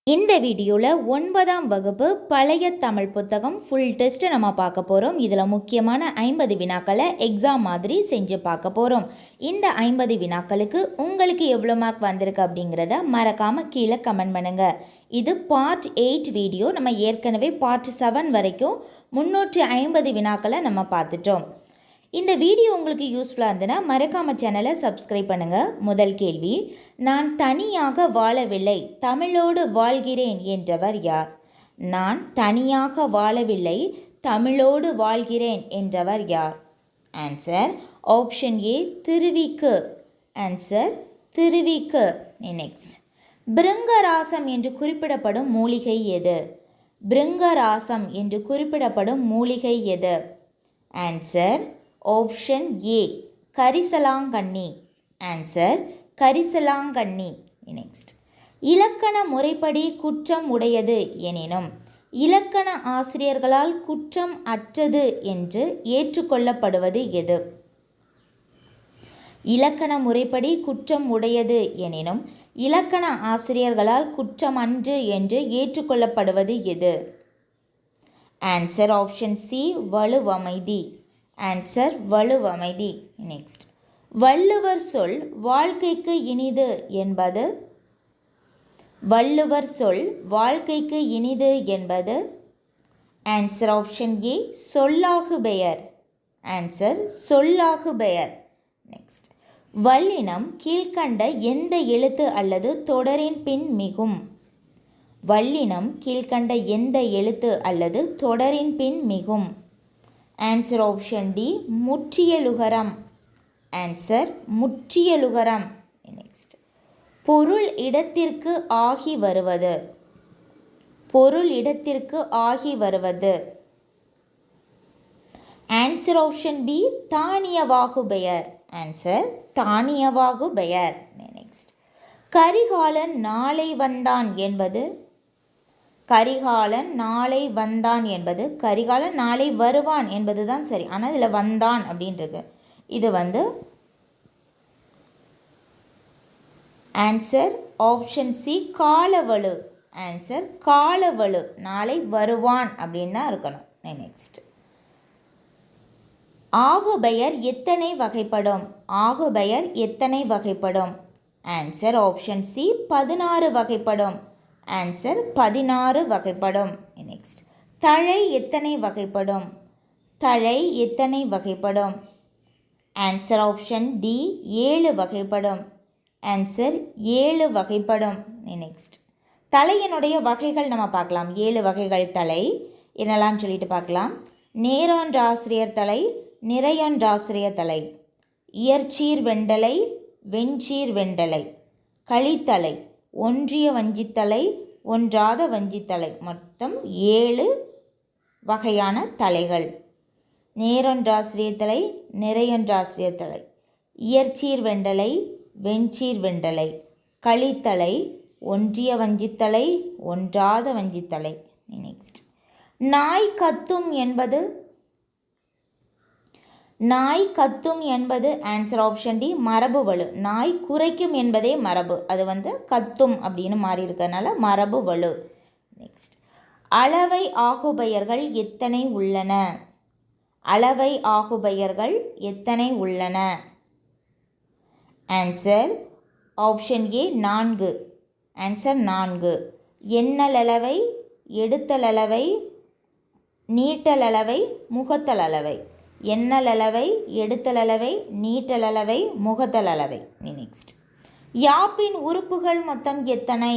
இந்த வீடியோவில் 9ஆம் வகுப்பு பழைய தமிழ் புத்தகம் ஃபுல் டெஸ்ட்டு நம்ம பார்க்க போகிறோம். இதில் முக்கியமான 50 வினாக்களை எக்ஸாம் மாதிரி செஞ்சு பார்க்க போகிறோம். இந்த 50 வினாக்களுக்கு உங்களுக்கு எவ்வளோ மார்க் வந்திருக்கு அப்படிங்கிறத மறக்காமல் கீழே கமெண்ட் பண்ணுங்கள். இது பார்ட் 8 வீடியோ. நம்ம ஏற்கனவே பார்ட் 7 வரைக்கும் 350 வினாக்களை நம்ம பார்த்துட்டோம். இந்த வீடியோ உங்களுக்கு யூஸ்ஃபுல்லாக இருந்ததுன்னா மறக்காமல் சேனலை சப்ஸ்கிரைப் பண்ணுங்கள். முதல் கேள்வி, நான் தனியாக வாழவில்லை, தமிழோடு வாழ்கிறேன் என்றவர் யார்? நான் தனியாக வாழவில்லை, தமிழோடு வாழ்கிறேன் என்றவர் யார்? ஆன்சர் ஆப்ஷன் ஏ திருவிக்கு. ஆன்சர் திருவிக்கு. நெக்ஸ்ட், பிருங்கராசம் என்று குறிப்பிடப்படும் மூலிகை எது? பிருங்கராசம் என்று குறிப்பிடப்படும் மூலிகை எது? ஆன்சர் ஆப்ஷன் ஏ கரிசலாங்கண்ணி. ஆன்சர் கரிசலாங்கண்ணி. நெக்ஸ்ட், இலக்கண முறைப்படி குற்றம் உடையது எனினும் இலக்கண ஆசிரியர்களால் குற்றம் அற்றது என்று ஏற்றுக்கொள்ளப்படுவது எது? இலக்கண முறைப்படி குற்றம் உடையது எனினும் இலக்கண ஆசிரியர்களால் குற்றமன்று என்று ஏற்றுக்கொள்ளப்படுவது எது? ஆன்சர் ஆப்ஷன் சி வலுவமைதி. ஆன்சர் வலுவமைதி. நெக்ஸ்ட், வள்ளுவர் சொல் வாழ்க்கைக்கு இனிது என்பது? வள்ளுவர் சொல் வாழ்க்கைக்கு இனிது என்பது? ஆன்சர் ஆப்ஷன் ஏ சொல்லாகு பெயர். ஆன்சர் சொல்லாகு பெயர். நெக்ஸ்ட், வல்லினம் கீழ்கண்ட எந்த எழுத்து அல்லது தொடரின் பின் மிகும்? வல்லினம் கீழ்கண்ட எந்த எழுத்து அல்லது தொடரின் பின் மிகும்? ஆன்சர் ஆப்ஷன் டி முற்றியலுகரம். ஆன்சர் முற்றியலுகரம். நெக்ஸ்ட், பொருள் இடத்திற்கு ஆகி வருவது? பொருள் இடத்திற்கு ஆகி வருவது? ஆன்சர் ஆப்ஷன் பி தானியவாகு பெயர். ஆன்சர் தானியவாகு பெயர். நெக்ஸ்ட், கரிகாலன் நாளை வந்தான் என்பது? கரிகாலன் நாளை வந்தான் என்பது கரிகாலன் நாளை வருவான் என்பது தான் சரி. ஆனால் இதில் வந்தான் அப்படின்றது இது ஆன்சர் ஆப்ஷன் சி காலவழு. ஆன்சர் காலவழு. நாளை வருவான் அப்படின்னு தான் இருக்கணும். நெக்ஸ்ட், ஆகுபெயர் எத்தனை வகைப்படும்? ஆகுபெயர் எத்தனை வகைப்படும்? ஆன்சர் ஆப்ஷன் சி 16 வகைப்படும். ஆன்சர் 16 வகைப்படும். நெக்ஸ்ட், தழை எத்தனை வகைப்படும்? தழை எத்தனை வகைப்படும்? ஆன்சர் ஆப்ஷன் டி 7 வகைப்படும். ஆன்சர் 7 வகைப்படும். நெக்ஸ்ட், தலையினுடைய வகைகள் நம்ம பார்க்கலாம். 7 வகைகள் தலை என்னெல்லாம் சொல்லிட்டு பார்க்கலாம். நேரொன்றாசிரியர் தலை, நிறையொன்றாசிரியர் தலை, இயற்சீர் வெண்டலை, வெண்சீர் வெண்டலை, களித்தலை, ஒன்றிய வஞ்சித்தலை, ஒன்றாத வஞ்சித்தலை, மொத்தம் 7 வகையான தலைகள். நேரொன்றாசிரியர் தலை, நிறையொன்றாசிரியர் தலை, இயற்சீர் வெண்டலை, வெண்சீர் வெண்டலை, களித்தலை, ஒன்றிய வஞ்சித்தலை, ஒன்றாத வஞ்சித்தலை. நெக்ஸ்ட், நாய் கத்தும் என்பது? நாய் கத்தும் என்பது ஆன்சர் ஆப்ஷன் டி மரபு வலு. நாய் குறைக்கும் என்பதே மரபு, அது கத்தும் அப்படின்னு மாறி இருக்கிறதுனால மரபு வலு. நெக்ஸ்ட், அளவை ஆகுபெயர்கள் எத்தனை உள்ளன? அளவை ஆகுபெயர்கள் எத்தனை உள்ளன? Answer option A 4. ஆன்சர் 4. எண்ணலளவை, எடுத்தலளவை, நீட்டலளவை, முகத்தலளவை. எண்ணலளவை, எடுத்தலளவை, நீட்டலளவை, முகத்தலளவை. நெக்ஸ்ட், யாப்பின் உறுப்புகள் மொத்தம் எத்தனை?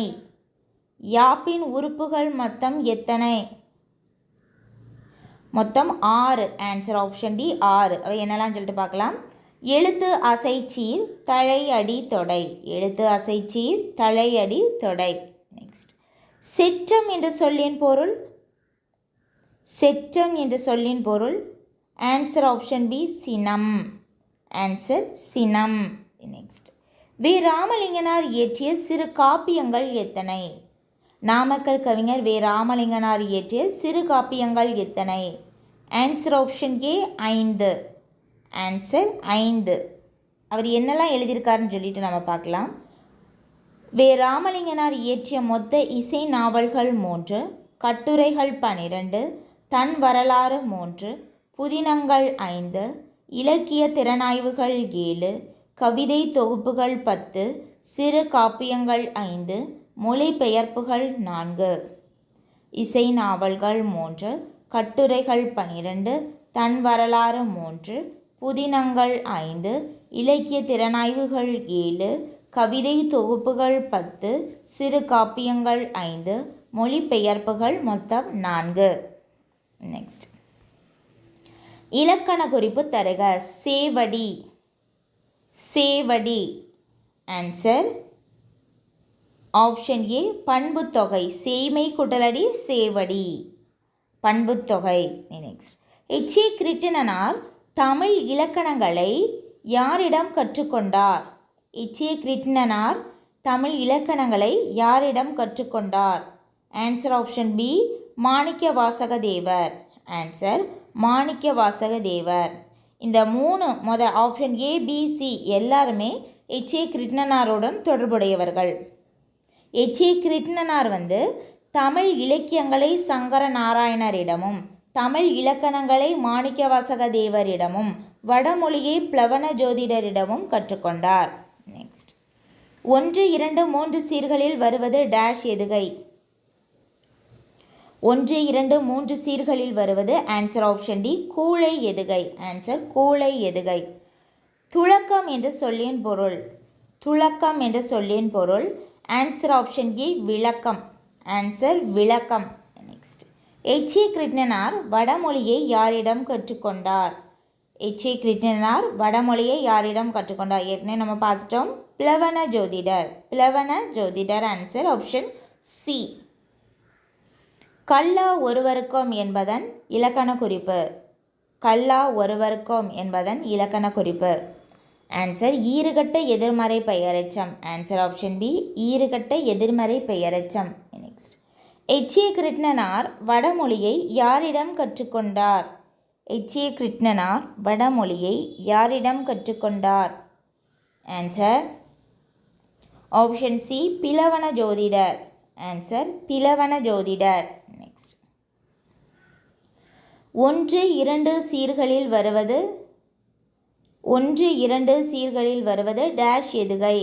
யாப்பின் உறுப்புகள் மொத்தம் எத்தனை? மொத்தம் 6. Answer option D 6. அவை என்னெல்லாம் சொல்லிட்டு பார்க்கலாம். எழுத்து அசைச்சீர், தழை அடி தொடை. எழுத்து அசைச்சீர், தழை அடி தொடை. நெக்ஸ்ட், செற்றம் என்ற சொல்லின் பொருள்? செற்றம் என்ற சொல்லின் பொருள்? ஆன்சர் ஆப்ஷன் பி சினம். ஆன்சர் சினம். நெக்ஸ்ட், வே ராமலிங்கனார் இயற்றிய சிறு காப்பியங்கள் எத்தனை? நாமக்கல் கவிஞர் வே ராமலிங்கனார் இயற்றிய சிறு காப்பியங்கள் எத்தனை? ஆன்சர் ஆப்ஷன் ஏ 5. ஆன்சர் 5. அவர் என்னெல்லாம் எழுதியிருக்காருன்னு சொல்லிட்டு நம்ம பார்க்கலாம். வே. ராமலிங்கனார் இயற்றிய மொத்த இசை நாவல்கள் 3, கட்டுரைகள் 12, தன் வரலாறு 3, புதினங்கள் 5, இலக்கிய திறனாய்வுகள் 7, கவிதை தொகுப்புகள் 10, சிறு காப்பியங்கள் 5, மொழிபெயர்ப்புகள் 4. இசை நாவல்கள் 3, கட்டுரைகள் 12, தன் வரலாறு 3, புதினங்கள் 5, இலக்கிய திறனாய்வுகள் 7, கவிதை தொகுப்புகள் 10, சிறு காப்பியங்கள் 5, மொழிபெயர்ப்புகள் மொத்தம் 4. நெக்ஸ்ட் இலக்கண குறிப்பு தருக. சேவடி. சேவடி. ஆன்சர் ஆப்ஷன் ஏ பண்புத்தொகை. சேய்மை குட்டலடி சேவடி பண்புத்தொகை. Next H. A. Kiruttinanar Tamil இலக்கணங்களை யாரிடம் கற்றுக்கொண்டார்? எச். ஏ. கிருட்டிணனார் தமிழ் இலக்கணங்களை யாரிடம் கற்றுக்கொண்டார்? ஆன்சர் ஆப்ஷன் பி மாணிக்கவாசக தேவர். ஆன்சர் மாணிக்கவாசக தேவர். இந்த 3 ஆப்ஷன் ஏ, பி, சி எல்லாருமே எச். ஏ. கிருட்டிணனாருடன் தொடர்புடையவர்கள். எச். ஏ. கிருட்டிணனார் தமிழ் இலக்கியங்களை சங்கர நாராயணரிடமும் தமிழ் இலக்கணங்களை மாணிக்கவாசக தேவரிடமும் வடமொழியை பிளவன ஜோதிடரிடமும் கற்றுக்கொண்டார். நெக்ஸ்ட் 1, 2, 3 சீர்களில் வருவது டேஷ் எதுகை? 1, 2, 3 சீர்களில் வருவது ஆன்சர் ஆப்ஷன் டி கூழை எதுகை. ஆன்சர் கூழை எதுகை. துளக்கம் என்ற சொல்லின் பொருள். துளக்கம் என்ற சொல்லின் பொருள் ஆன்சர் ஆப்ஷன் ஏ விளக்கம். ஆன்சர் விளக்கம். Next H. ஏ. கிருட்டிணனார் வடமொழியை யாரிடம் கற்றுக்கொண்டார்? எச். ஏ. கிருட்டிணனார் வடமொழியை யாரிடம் கற்றுக்கொண்டார்? ஏற்கனவே நம்ம பார்த்துட்டோம். பிளவன ஜோதிடர். பிளவன ஜோதிடர். Answer option C. கல்லா ஒருவருக்கும் என்பதன் இலக்கண குறிப்பு. கல்லா ஒருவருக்கும் என்பதன் இலக்கண குறிப்பு. ஆன்சர் ஈறுகட்ட எதிர்மறை பெயரெச்சம். ஆன்சர் ஆப்ஷன் பி ஈறுகட்ட எதிர்மறை பெயரெச்சம். Next H. ஏ. கிருட்டிணனார் வடமொழியை யாரிடம் கற்றுக்கொண்டார்? எச். ஏ. கிருட்டிணனார் வடமொழியை யாரிடம் கற்றுக்கொண்டார்? ஆன்சர் ஆப்ஷன் சி பிளவன ஜோதிடர். ஆன்சர் பிளவன ஜோதிடர். நெக்ஸ்ட் 1, 2 சீர்களில் வருவது 1, 2 சீர்களில் வருவது டேஷ் எதுகை?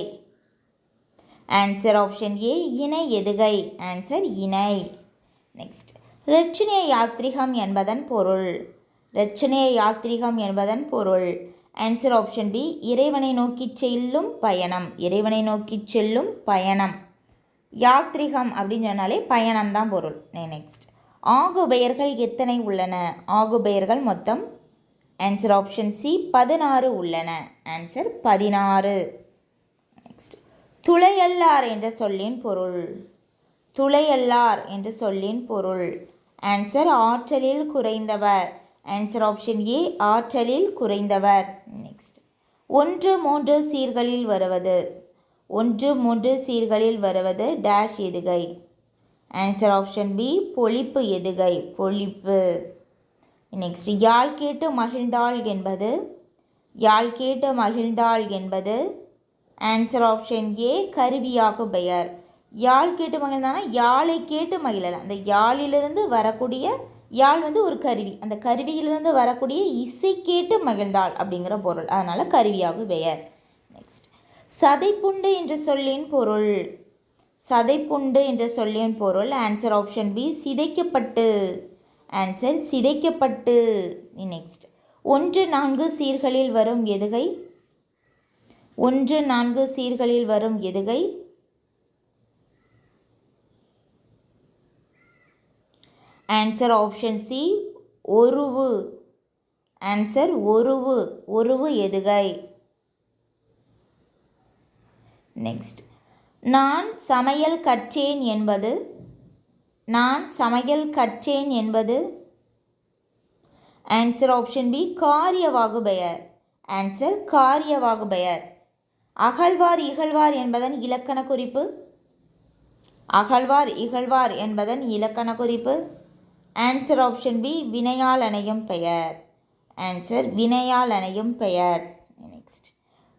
ஆன்சர் ஆப்ஷன் ஏ இணை எதுகை. ஆன்சர் இணை. நெக்ஸ்ட் இரட்சணிய யாத்ரிகம் என்பதன் பொருள். இரட்சணிய யாத்ரிகம் என்பதன் பொருள் ஆன்சர் ஆப்ஷன் பி இறைவனை நோக்கி செல்லும் பயணம். இறைவனை நோக்கி செல்லும் பயணம். யாத்ரிகம் அப்படின்னு சொன்னாலே பயணம் தான் பொருள். நெக்ஸ்ட் ஆகுபெயர்கள் எத்தனை உள்ளன? ஆகுபெயர்கள் மொத்தம் ஆன்சர் ஆப்ஷன் சி 16 உள்ளன. ஆன்சர் 16. நெக்ஸ்ட் துளையல்லார் என்ற சொல்லின் பொருள். துளையல்லார் என்ற சொல்லின் பொருள் ஆன்சர் ஆற்றலில் குறைந்தவர். ஆன்சர் ஆப்ஷன் ஏ ஆற்றலில் குறைந்தவர். நெக்ஸ்ட் 1, 3 சீர்களில் வருவது 1, 3 சீர்களில் வருவது டேஷ் எதுகை? ஆன்சர் ஆப்ஷன் பி பொழிப்பு எதுகை. பொழிப்பு. நெக்ஸ்ட் யாழ் கேட்டு மகிழ்ந்தாள் என்பது யாழ் கேட்டு மகிழ்ந்தாள் என்பது ஆன்சர் ஆப்ஷன் ஏ கருவியாகு பெயர். யாழ் கேட்டு மகிழ்ந்தானா யாழை கேட்டு மகிழலாம். அந்த யாழிலிருந்து வரக்கூடிய யாழ் ஒரு கருவி. அந்த கருவியிலிருந்து வரக்கூடிய இசை கேட்டு மகிழ்ந்தாள் அப்படிங்கிற பொருள். அதனால் கருவியாகு பெயர். நெக்ஸ்ட் சதைப்புண்டு என்ற சொல்லின் பொருள். சதைப்புண்டு என்ற சொல்லின் பொருள் ஆன்சர் ஆப்ஷன் பி சிதைக்கப்பட்டு. ஆன்சர் சிதைக்கப்பட்டு. நெக்ஸ்ட் 1, 4 சீர்களில் வரும் எதுகை? 1, 4 சீர்களில் வரும் எதுகை? ஆன்சர் ஆப்ஷன் சி ஒருவு. ஆன்சர் ஒருவு. ஒருவு எதுகை. நெக்ஸ்ட் நான் சமையல் கற்றேன் என்பது நான் சமையல் கற்றேன் என்பது ஆன்சர் ஆப்ஷன் பி காரியவாகு பெயர். ஆன்சர் காரியவாகு பெயர். அகழ்வார் இகழ்வார் என்பதன் இலக்கண குறிப்பு. அகழ்வார் இகழ்வார் என்பதன் இலக்கண குறிப்பு ஆன்சர் ஆப்ஷன் பி வினையால் அணையும் பெயர். ஆன்சர் வினையால் அணையும் பெயர். நெக்ஸ்ட்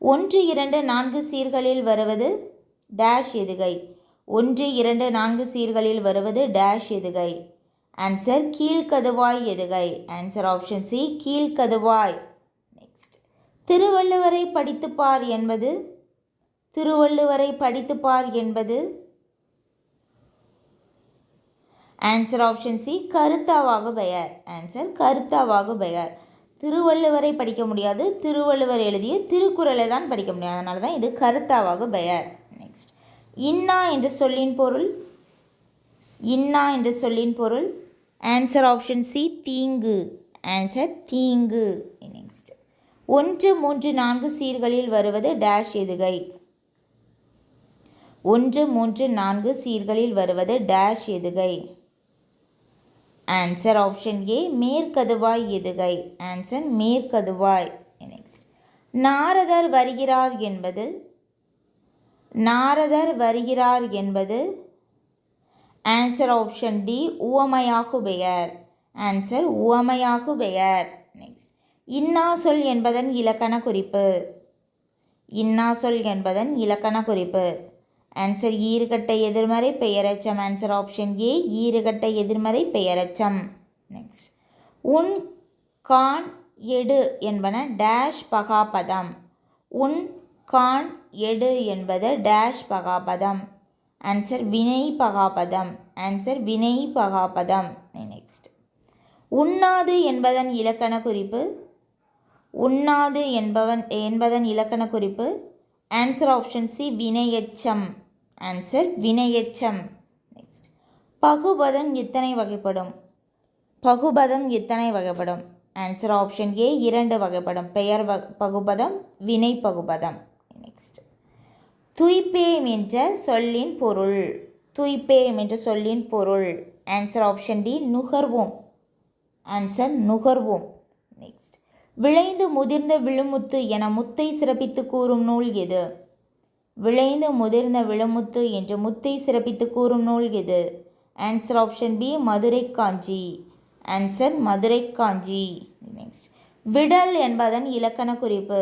1, 2, 4 சீர்களில் வருவது டேஷ் எதுகை. 1, 2, 4 சீர்களில் வருவது டேஷ் எதுகை. ஆன்சர் கீழ்க்கதுவாய் எதுகை. ஆன்சர் ஆப்ஷன் சி கீழ்க்கதுவாய். நெக்ஸ்ட், திருவள்ளுவரை படித்துப்பார் என்பது. திருவள்ளுவரை படித்துப்பார் என்பது. ஆன்சர் ஆப்ஷன் சி கருத்தாவாகு பெயர். ஆன்சர் கருத்தாவாகு பெயர். திருவள்ளுவரை படிக்க முடியாது, திருவள்ளுவர் எழுதிய திருக்குறளை தான் படிக்க முடியாது, அதனால தான் இது கருத்தாவாகு பெயர். நெக்ஸ்ட், இன்னா என்ற சொல்லின் பொருள். இன்னா என்ற சொல்லின் பொருள். ஆன்சர் ஆப்ஷன் சி தீங்கு. ஆன்சர் தீங்கு. நெக்ஸ்ட், 1, 3, 4 சீர்களில் வருவது டேஷ் எதுகை. 1, 3, 4 சீர்களில் வருவது டேஷ் எதுகை. ஆன்சர் ஆப்ஷன் ஏ மேற்கதுவாய் எதுகை. ஆன்சர் மேற்கதுவாய். நெக்ஸ்ட், நாரதர் வருகிறார் என்பது. நாரதர் வருகிறார் என்பது. ஆன்சர் ஆப்ஷன் டி உவமையாகு பெயர். ஆன்சர் உவமையாகு பெயர். நெக்ஸ்ட், இன்னா சொல் என்பதன் இலக்கண குறிப்பு. இன்னா சொல் என்பதன் இலக்கண குறிப்பு. ஆன்சர் ஈறுகட்டை எதிர்மறை பெயரெச்சம். ஆன்சர் ஆப்ஷன் ஏ ஈறுகட்டை எதிர்மறை பெயரெச்சம். நெக்ஸ்ட், உன் கான் எடு என்பன டேஷ் பகாபதம். உன் கான் எடு என்பது டேஷ் பகாபதம். ஆன்சர் வினை பகாபதம். ஆன்சர் வினை பகாபதம். நெக்ஸ்ட், உண்ணாது என்பதன் இலக்கண குறிப்பு. உண்ணாது என்பதன் இலக்கண குறிப்பு. ஆன்சர் ஆப்ஷன் சி வினையெச்சம். ஆன்சர் வினையெச்சம். நெக்ஸ்ட், பகுபதம் எத்தனை வகைப்படும். பகுபதம் எத்தனை வகைப்படும். ஆன்சர் ஆப்ஷன் ஏ 2 வகைப்படும். பெயர் பகுபதம், வினை பகுபதம். நெக்ஸ்ட், துய்ப்பேம் என்ற சொல்லின் பொருள். துய்ப்பேம் என்ற சொல்லின் பொருள். ஆன்சர் ஆப்ஷன் டி நுகர்வோம். ஆன்சர் நுகர்வோம். நெக்ஸ்ட், விளைந்து முதிர்ந்த விழுமுத்து என முத்தை சிறப்பித்து கூறும் நூல் எது. விளைந்து முதிர்ந்த விழுமுத்து என்று முத்தை சிறப்பித்து கூறும் நூல் எது. ஆன்சர் ஆப்ஷன் பி மதுரை காஞ்சி. ஆன்சர் மதுரை காஞ்சி. நெக்ஸ்ட், விடல் என்பதன் இலக்கண குறிப்பு.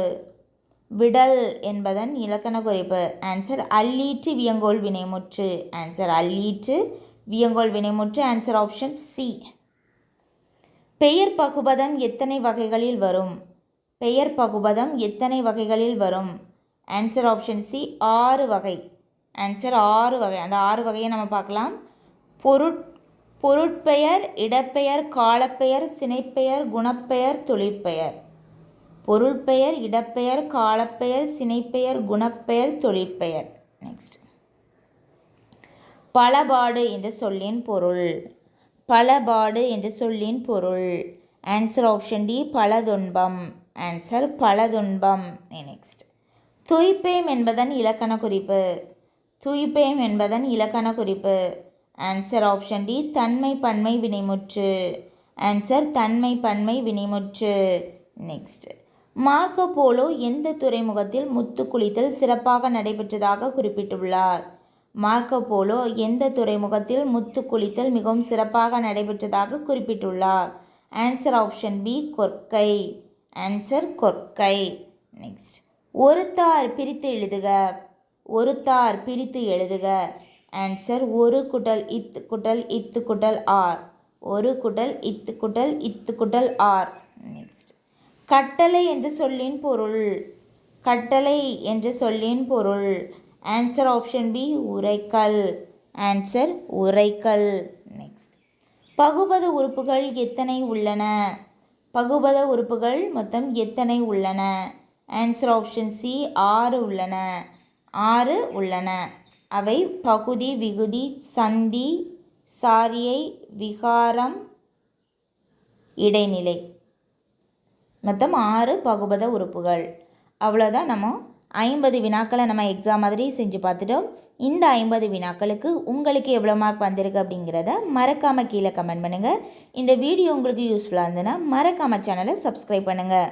விடல் என்பதன் இலக்கண குறிப்பு. ஆன்சர் அல்லீற்று வியங்கோல் வினைமுற்று. ஆன்சர் அல்லீற்று வியங்கோல் வினைமுற்று. Answer option C. பெயர் பகுபதம் எத்தனை வகைகளில் வரும். பெயர் பகுபதம் எத்தனை வகைகளில் வரும். ஆன்சர் ஆப்ஷன் சி 6 வகை. ஆன்சர் 6 வகை. அந்த 6 வகையை நம்ம பார்க்கலாம். பொருட்பெயர், இடப்பெயர், காலப்பெயர், சினைப்பெயர், குணப்பெயர், தொழிற்பெயர். பொருட்பெயர், இடப்பெயர், காலப்பெயர், சினைப்பெயர், குணப்பெயர், தொழிற்பெயர். நெக்ஸ்ட், பலபாடு என்ற சொல்லின் பொருள். பலபாடு என்ற சொல்லின் பொருள். ஆன்சர் ஆப்ஷன் டி பலதுன்பம். ஆன்சர் பலதுன்பம். நெக்ஸ்ட், துய்ப்பேம் என்பதன் இலக்கண குறிப்பு. துய்ப்பேம் என்பதன் இலக்கண குறிப்பு. ஆன்சர் ஆப்ஷன் டி தன்மை பன்மை வினைமுற்று. ஆன்சர் தன்மை பன்மை வினைமுற்று. நெக்ஸ்ட், மார்க்கோ போலோ எந்த துறைமுகத்தில் முத்து குளித்தல் சிறப்பாக நடைபெற்றதாக குறிப்பிட்டுள்ளார். மார்க்கோ போலோ எந்த துறைமுகத்தில் முத்து குளித்தல் மிகவும் சிறப்பாக நடைபெற்றதாக குறிப்பிட்டுள்ளார். Answer option B Korkai. Answer Korkai. Next, ஒருத்தார் பிரித்து எழுதுக. ஒருத்தார் பிரித்து எழுதுக. ஆன்சர் ஒரு குட்டல் இத்து குட்டல் இத்து குட்டல் ஆர். ஒரு குட்டல் இத்து குட்டல் இத்து குட்டல் ஆர். நெக்ஸ்ட், கட்டளை என்ற சொல்லின் பொருள். கட்டளை என்ற சொல்லின் பொருள். ஆன்சர் ஆப்ஷன் பி உரைக்கல். ஆன்சர் உரைக்கல். நெக்ஸ்ட், பகுபத உறுப்புகள் எத்தனை உள்ளன. பகுபத உறுப்புகள் மொத்தம் எத்தனை உள்ளன. ஆன்சர் ஆப்ஷன் சி 6 உள்ளன. 6 உள்ளன. அவை பகுதி, விகுதி, சந்தி, சாரியை, விகாரம், இடைநிலை. மொத்தம் 6 பகுபத உறுப்புகள். அவ்வளோதான். நம்ம 50 வினாக்களை நம்ம எக்ஸாம் மாதிரி செஞ்சு பார்த்துட்டோம். இந்த 50 வினாக்களுக்கு உங்களுக்கு எவ்வளோ மார்க் வந்திருக்கு அப்படிங்கிறத மறக்காமல் கீழே கமெண்ட் பண்ணுங்கள். இந்த வீடியோ உங்களுக்கு யூஸ்ஃபுல்லாக இருந்ததுன்னா மறக்காமல் சேனலை சப்ஸ்கிரைப் பண்ணுங்கள்.